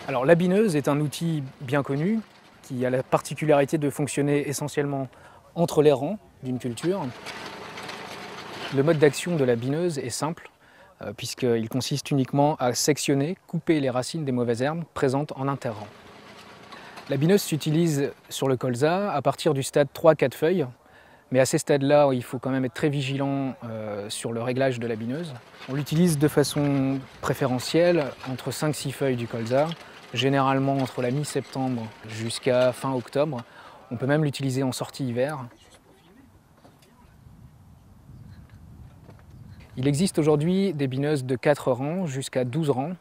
Alors la bineuse est un outil bien connu qui a la particularité de fonctionner essentiellement entre les rangs d'une culture. Le mode d'action de la bineuse est simple puisqu'il consiste uniquement à sectionner, couper les racines des mauvaises herbes présentes en interrang. La bineuse s'utilise sur le colza à partir du stade 3-4 feuilles, mais à ces stades-là, il faut quand même être très vigilant sur le réglage de la bineuse. On l'utilise de façon préférentielle entre 5-6 feuilles du colza, généralement entre la mi-septembre jusqu'à fin octobre. On peut même l'utiliser en sortie hiver. Il existe aujourd'hui des bineuses de 4 rangs jusqu'à 12 rangs,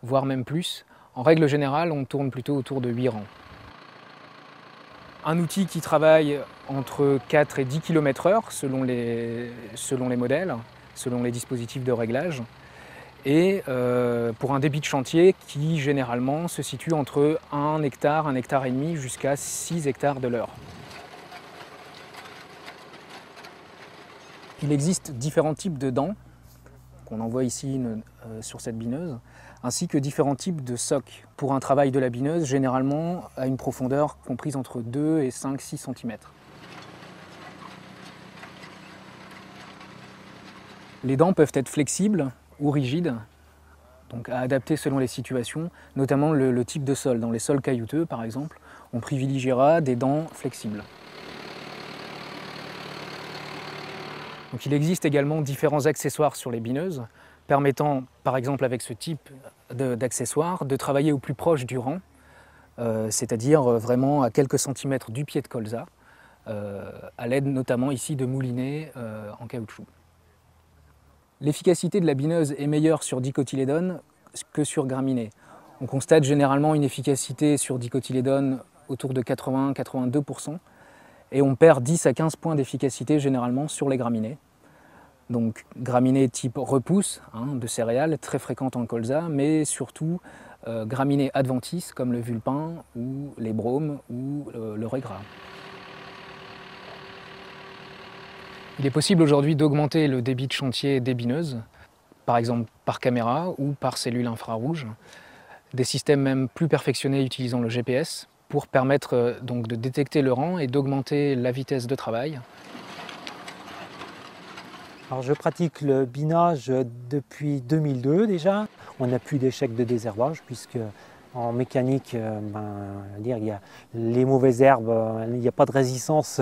voire même plus. En règle générale, on tourne plutôt autour de 8 rangs. Un outil qui travaille entre 4 et 10 km/h selon les modèles, selon les dispositifs de réglage, et pour un débit de chantier qui généralement se situe entre 1 hectare et demi jusqu'à 6 hectares de l'heure. Il existe différents types de dents, qu'on en voit ici sur cette bineuse, ainsi que différents types de socs pour un travail de la bineuse, généralement à une profondeur comprise entre 2 et 5-6 cm. Les dents peuvent être flexibles ou rigides, donc à adapter selon les situations, notamment le type de sol. Dans les sols caillouteux, par exemple, on privilégiera des dents flexibles. Donc il existe également différents accessoires sur les bineuses, permettant, par exemple avec ce type d'accessoire, de travailler au plus proche du rang, c'est-à-dire vraiment à quelques centimètres du pied de colza, à l'aide notamment ici de moulinets en caoutchouc. L'efficacité de la bineuse est meilleure sur dicotylédone que sur graminées. On constate généralement une efficacité sur dicotylédone autour de 80-82%, et on perd 10 à 15 points d'efficacité généralement sur les graminées. Donc graminées type repousse, de céréales, très fréquentes en colza, mais surtout graminées adventices comme le vulpin ou les bromes ou le régras. Il est possible aujourd'hui d'augmenter le débit de chantier des bineuses, par exemple par caméra ou par cellule infrarouge. Des systèmes même plus perfectionnés utilisant le GPS pour permettre donc de détecter le rang et d'augmenter la vitesse de travail. Alors je pratique le binage depuis 2002 déjà. On n'a plus d'échecs de désherbage puisque en mécanique, il y a les mauvaises herbes, il n'y a pas de résistance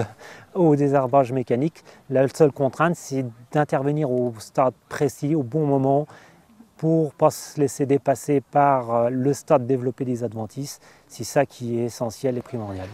au désherbage mécanique. La seule contrainte, c'est d'intervenir au stade précis, au bon moment, pour ne pas se laisser dépasser par le stade développé des adventices. C'est ça qui est essentiel et primordial.